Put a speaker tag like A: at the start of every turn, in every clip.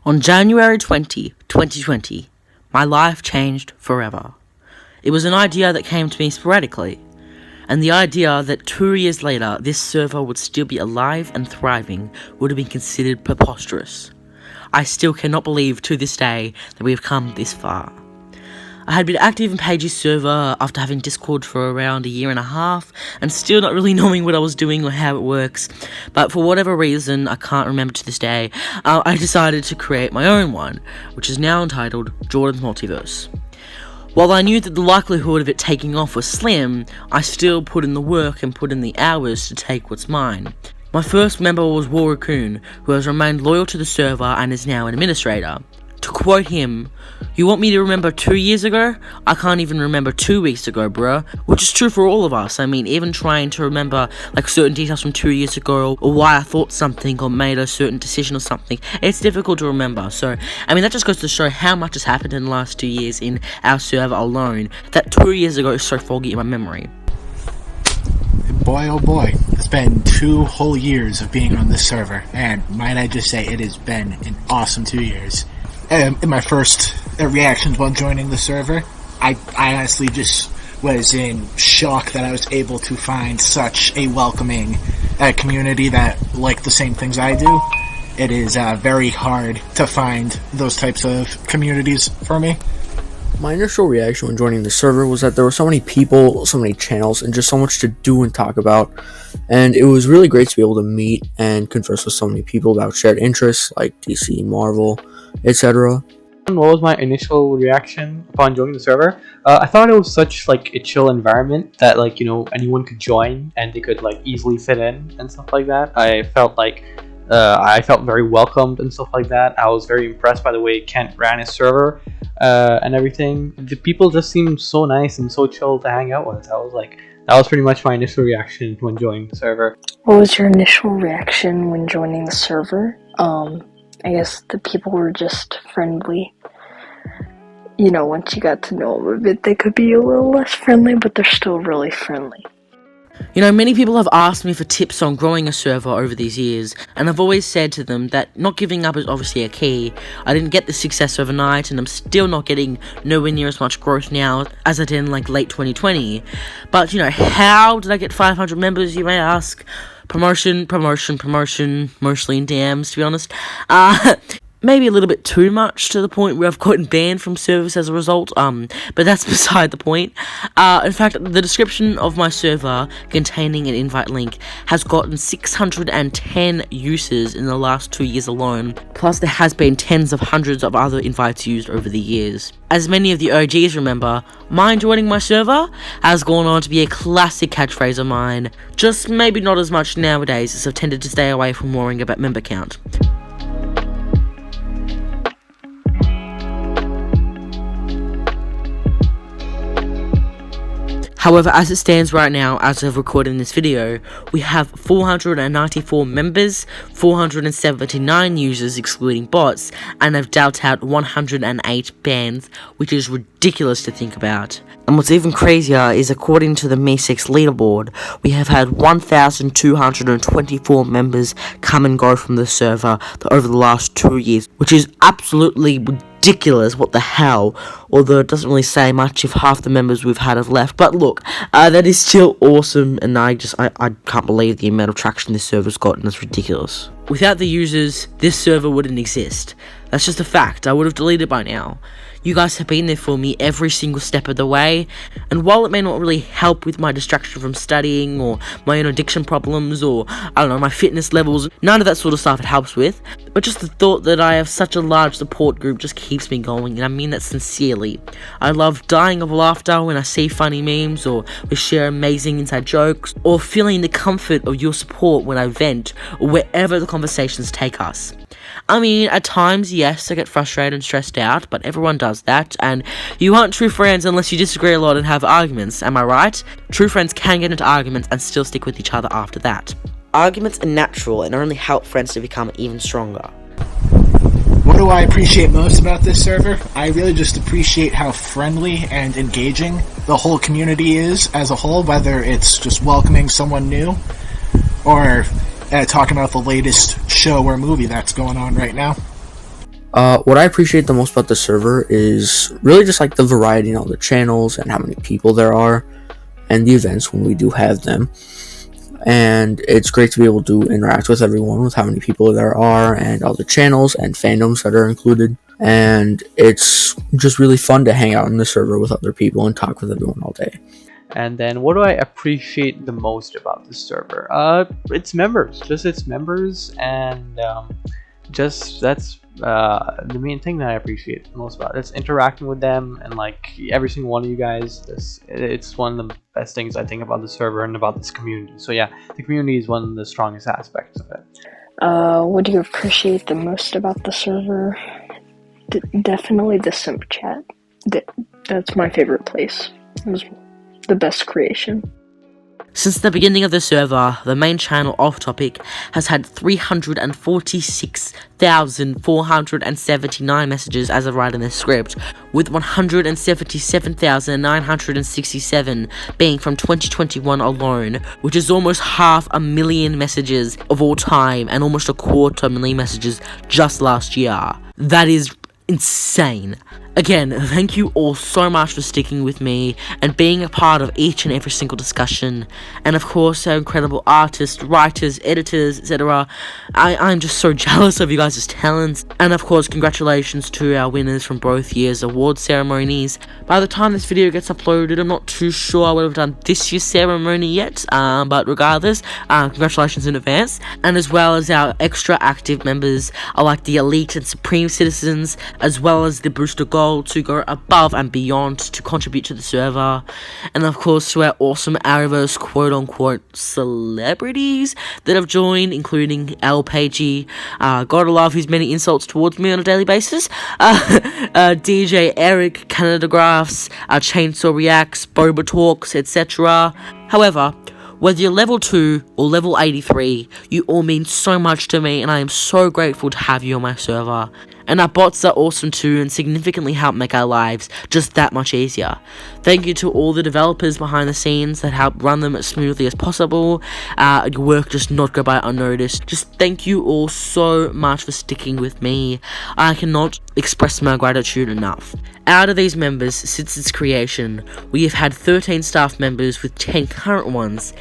A: On January 2020, my life changed forever. It was an idea that came to me sporadically, and the idea that 2 years later this server would still be alive and thriving would have been considered preposterous. I still cannot believe to this day that we have come this far. I had been active in Paige's server after having Discord for around a year and a half, and still not really knowing what I was doing or how it works, but for whatever reason, I can't remember to this day, I decided to create my own one, which is now entitled Jordan's Multiverse. While I knew that the likelihood of it taking off was slim, I still put in the work and put in the hours to take what's mine. My first member was War Raccoon, who has remained loyal to the server and is now an administrator. To quote him, "You want me to remember 2 years ago? I can't even remember 2 weeks ago, bruh." Which is true for all of us. I mean, even trying to remember certain details from 2 years ago, or why I thought something or made a certain decision or something, it's difficult to remember. So, I mean, that just goes to show how much has happened in the last 2 years in our server alone, that 2 years ago is so foggy in my memory.
B: Boy, oh boy, it's been 2 whole years of being on this server, and might I just say, it has been an awesome 2 years. In my first reactions while joining the server, I honestly just was in shock that I was able to find such a welcoming community that like the same things I do. It is very hard to find those types of communities for me.
C: My initial reaction when joining the server was that there were so many people, so many channels, and just so much to do and talk about. And it was really great to be able to meet and converse with so many people about shared interests like DC, Marvel, etc.
D: What was my initial reaction upon joining the server? I thought it was such a chill environment that anyone could join and they could easily fit in and stuff like that. I felt very welcomed and stuff like that. I was very impressed by the way Kent ran his server and everything. The people just seemed so nice and so chill to hang out with. That was pretty much my initial reaction when joining the server.
E: What was your initial reaction when joining the server? I guess the people were just friendly. Once you got to know them a bit, they could be a little less friendly, but they're still really friendly.
A: Many people have asked me for tips on growing a server over these years, and I've always said to them that not giving up is obviously a key. I didn't get the success overnight, and I'm still not getting nowhere near as much growth now as I did in late 2020. But, how did I get 500 members, you may ask? Promotion, mostly in DMs, to be honest. Maybe a little bit too much to the point where I've gotten banned from servers as a result, but that's beside the point. In fact, the description of my server containing an invite link has gotten 610 uses in the last 2 years alone, plus there has been tens of hundreds of other invites used over the years. As many of the OGs remember, mine joining my server has gone on to be a classic catchphrase of mine, just maybe not as much nowadays as I've tended to stay away from worrying about member count. However, as it stands right now, as of recording this video, we have 494 members, 479 users excluding bots, and have dealt out 108 bans, which is ridiculous to think about. And what's even crazier is, according to the Me6 leaderboard, we have had 1,224 members come and go from the server over the last 2 years, which is absolutely ridiculous. What the hell? Although it doesn't really say much if half the members we've had have left. But look, that is still awesome, and I can't believe the amount of traction this server's gotten. It's ridiculous. Without the users, this server wouldn't exist. That's just a fact. I would have deleted by now. You guys have been there for me every single step of the way, and while it may not really help with my distraction from studying, or my own addiction problems, or, my fitness levels, none of that sort of stuff it helps with, but just the thought that I have such a large support group just keeps me going, and I mean that sincerely. I love dying of laughter when I see funny memes, or we share amazing inside jokes, or feeling the comfort of your support when I vent, or wherever the conversations take us. I mean, at times, yes, I get frustrated and stressed out, but everyone does that, and you aren't true friends unless you disagree a lot and have arguments, am I right? True friends can get into arguments and still stick with each other after that. Arguments are natural and only help friends to become even stronger.
B: What do I appreciate most about this server? I really just appreciate how friendly and engaging the whole community is as a whole, whether it's just welcoming someone new, or talking about the latest show or movie that's going on right now.
C: What I appreciate the most about the server is really just like the variety and all the channels and how many people there are and the events when we do have them. And it's great to be able to interact with everyone with how many people there are and all the channels and fandoms that are included. And it's just really fun to hang out in the server with other people and talk with everyone all day.
D: And then what do I appreciate the most about the server? Its members, just its members, and just that's the main thing that I appreciate the most about it. It's interacting with them, and like every single one of you guys. It's one of the best things I think about the server and about this community. So yeah, the community is one of the strongest aspects of it.
E: What do you appreciate the most about the server? Definitely the simp chat. That's my favorite place. It was the best creation.
A: Since the beginning of the server, the main channel Off Topic has had 346,479 messages as of writing this script, with 177,967 being from 2021 alone, which is almost 500,000 messages of all time and almost 250,000 messages just last year. That is insane. Again, thank you all so much for sticking with me and being a part of each and every single discussion. And of course, our incredible artists, writers, editors, etc. I'm just so jealous of you guys' talents. And of course, congratulations to our winners from both years' award ceremonies. By the time this video gets uploaded, I'm not too sure I would have done this year's ceremony yet. But regardless, congratulations in advance. And as well as our extra active members, like the Elite and Supreme Citizens, as well as the Booster Gold, to go above and beyond to contribute to the server, and of course to our awesome Arrowverse quote-unquote celebrities that have joined, including LPG, gotta love his many insults towards me on a daily basis, DJ Eric, Canada Graphs, Chainsaw Reacts, Boba Talks, etc. However, whether you're level 2 or level 83, you all mean so much to me, and I am so grateful to have you on my server. And our bots are awesome too and significantly help make our lives just that much easier. Thank you to all the developers behind the scenes that help run them as smoothly as possible. Your work just not go by unnoticed. Just thank you all so much for sticking with me. I cannot express my gratitude enough. Out of these members, since its creation, we have had 13 staff members with 10 current ones.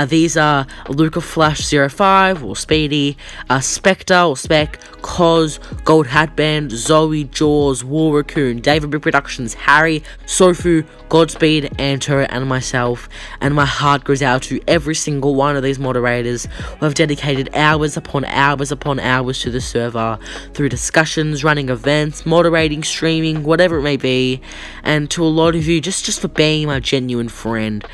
A: These are Luca Flash 05 or Speedy, Spectre or Spec, Cos, Gold Hatband, Zoe, Jaws, War Raccoon, David B Productions, Harry, Sofu, Godspeed, Anto, and myself. And my heart goes out to every single one of these moderators who have dedicated hours upon hours upon hours to the server through discussions, running events, moderating, streaming, whatever it may be. And to a lot of you, just for being my genuine friend.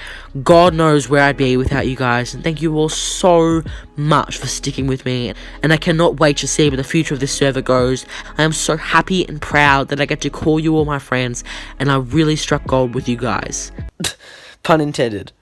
A: God knows where I'd be without you guys, and thank you all so much for sticking with me, and I cannot wait to see where the future of this server goes. I am so happy and proud that I get to call you all my friends, and I really struck gold with you guys. Pun intended.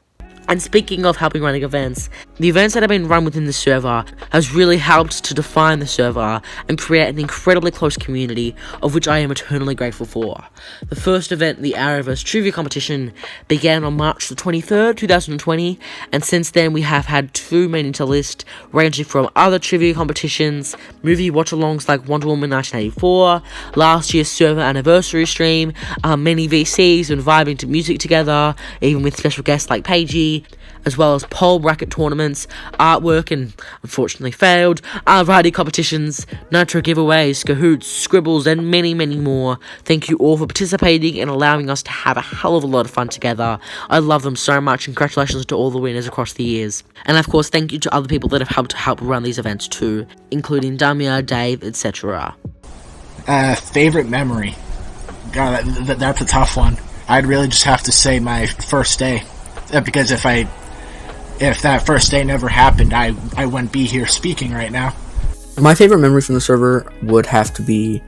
A: And speaking of helping running events, the events that have been run within the server has really helped to define the server and create an incredibly close community, of which I am eternally grateful for. The first event, the Arrowverse Trivia Competition, began on March the 23rd, 2020, and since then we have had two many to list, ranging from other trivia competitions, movie watch-alongs like Wonder Woman 1984, last year's server anniversary stream, many VCs and vibing to music together, even with special guests like Paigey, as well as poll bracket tournaments, artwork and unfortunately failed, writing competitions, nitro giveaways, cahoots, scribbles, and many, many more. Thank you all for participating and allowing us to have a hell of a lot of fun together. I love them so much, and congratulations to all the winners across the years. And of course, thank you to other people that have helped run these events too, including Damia, Dave, etc.
B: Favorite memory? God, that's a tough one. I'd really just have to say my first day. Because if that first day never happened, I wouldn't be here speaking right now.
C: My favorite memory from the server would have to be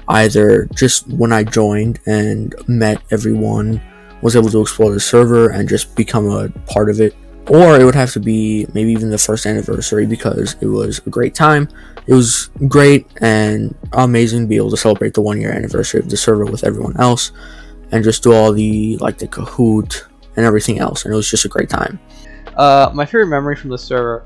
C: either just when I joined and met everyone, was able to explore the server and just become a part of it, or it would have to be maybe even the first anniversary, because it was a great time. It was great and amazing to be able to celebrate the 1 year anniversary of the server with everyone else and just do all the the Kahoot and everything else, and it was just a great time.
D: My favorite memory from the server,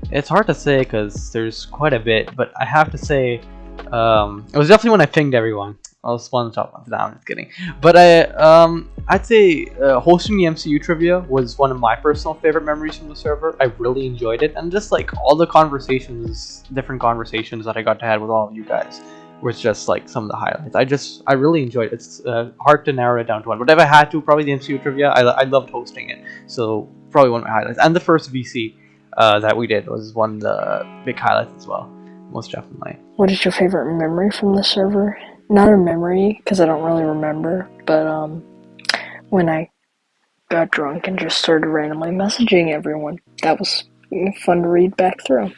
D: it's hard to say because there's quite a bit, but I have to say It was definitely when I pinged everyone. I was one of the top ones. Nah, I'm just kidding. But I'd say hosting the MCU trivia was one of my personal favorite memories from the server. I really enjoyed it, and just like all the conversations, different conversations that I got to have with all of you guys, was just like some of the highlights. I really enjoyed it. It's hard to narrow it down to one, but if I had to, probably the MCU trivia. I loved hosting it, so probably one of my highlights. And the first VC that we did was one of the big highlights as well. Most definitely.
E: What is your favorite memory from the server? Not a memory, because I don't really remember, but when I got drunk and just started randomly messaging everyone. That was fun to read back through.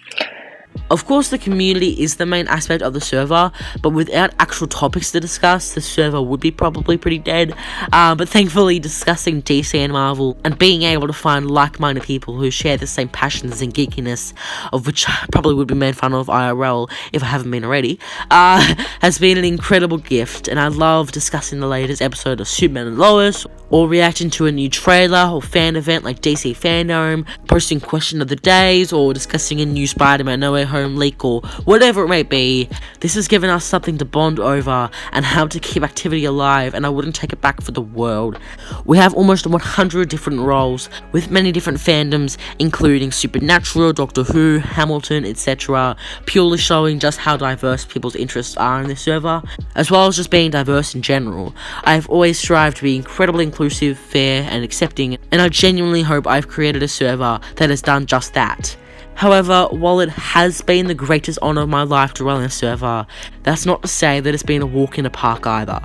A: Of course, the community is the main aspect of the server, but without actual topics to discuss, the server would be probably pretty dead. But thankfully, discussing DC and Marvel and being able to find like-minded people who share the same passions and geekiness, of which I probably would be made fun of IRL if I haven't been already, has been an incredible gift. And I love discussing the latest episode of Superman and Lois, or reacting to a new trailer or fan event like DC Fandom, posting question of the days, or discussing a new Spider-Man No Way Home leak, or whatever it may be. This has given us something to bond over and how to keep activity alive, and I wouldn't take it back for the world. We have almost 100 different roles with many different fandoms, including Supernatural, Doctor Who, Hamilton, etc., purely showing just how diverse people's interests are in this server, as well as just being diverse in general. I have always strived to be incredibly inclusive, fair, and accepting, and I genuinely hope I've created a server that has done just that. However, while it has been the greatest honour of my life to run a server, that's not to say that it's been a walk in the park either.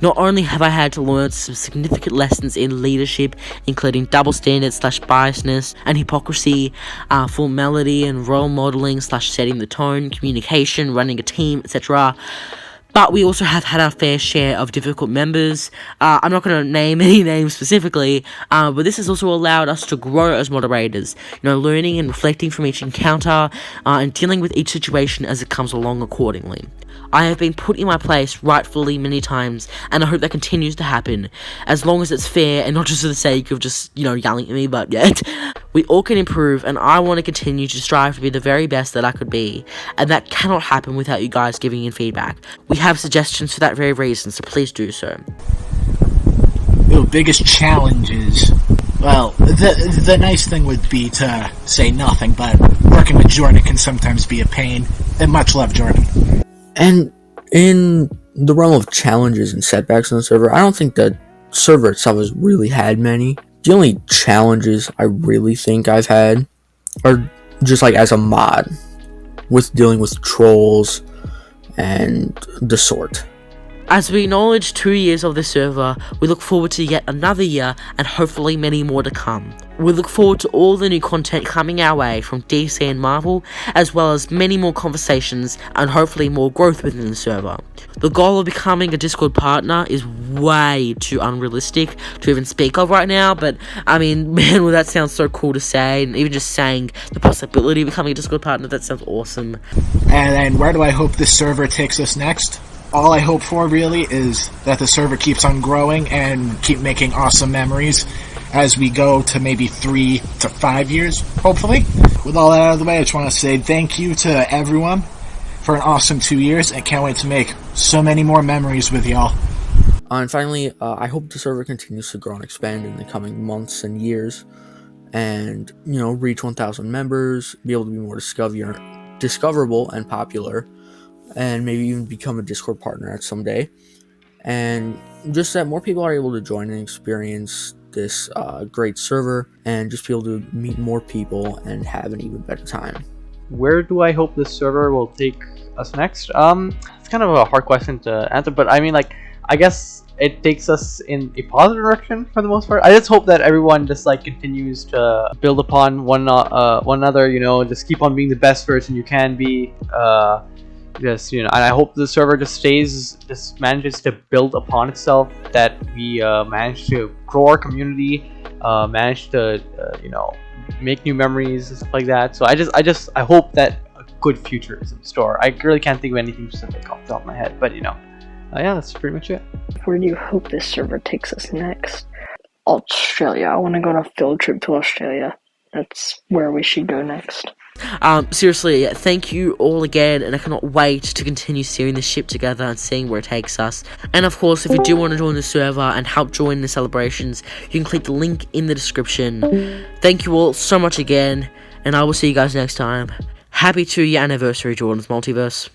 A: Not only have I had to learn some significant lessons in leadership, including double standards / biasness and hypocrisy, formality and role modelling / setting the tone, communication, running a team, etc., but we also have had our fair share of difficult members. I'm not going to name any names specifically, but this has also allowed us to grow as moderators, learning and reflecting from each encounter, and dealing with each situation as it comes along accordingly. I have been put in my place rightfully many times, and I hope that continues to happen, as long as it's fair and not just for the sake of just, yelling at me, but yeah. We all can improve, and I want to continue to strive to be the very best that I could be, and that cannot happen without you guys giving in feedback. We have suggestions for that very reason, so please do so.
B: The biggest challenges. Well, the nice thing would be to say nothing, but working with Jordan can sometimes be a pain. And much love, Jordan.
C: And in the realm of challenges and setbacks on the server, I don't think the server itself has really had many. The only challenges I really think I've had are just like as a mod, with dealing with trolls and the sort.
A: As we acknowledge 2 years of this server, we look forward to yet another year and hopefully many more to come. We look forward to all the new content coming our way from DC and Marvel, as well as many more conversations and hopefully more growth within the server. The goal of becoming a Discord partner is way too unrealistic to even speak of right now, but I mean, man, well, that sounds so cool to say, and even just saying the possibility of becoming a Discord partner, that sounds awesome.
B: And then where do I hope this server takes us next? All I hope for, really, is that the server keeps on growing and keep making awesome memories as we go to maybe 3 to 5 years, hopefully. With all that out of the way, I just want to say thank you to everyone for an awesome 2 years, and can't wait to make so many more memories with y'all.
C: And finally, I hope the server continues to grow and expand in the coming months and years, and, reach 1,000 members, be able to be more discoverable and popular, and maybe even become a Discord partner at some day, and just that more people are able to join and experience this great server, and just be able to meet more people and have an even better time.
D: Where do I hope this server will take us next? It's kind of a hard question to answer, but I mean, I guess it takes us in a positive direction for the most part. I just hope that everyone just continues to build upon one another, just keep on being the best version you can be. And I hope the server just manages to build upon itself, that we manage to grow our community, manage to make new memories and stuff like that. So I hope that a good future is in store. I really can't think of anything specific off the top of my head, but yeah, that's pretty much it.
E: Where do you hope this server takes us next? Australia. I want to go on a field trip to Australia. That's where we should go next.
A: Seriously, thank you all again, and I cannot wait to continue steering the ship together and seeing where it takes us. And of course, if you do want to join the server and help join the celebrations, you can click the link in the description. Thank you all so much again, and I will see you guys next time. Happy 2-year anniversary, Jordan's Multiverse.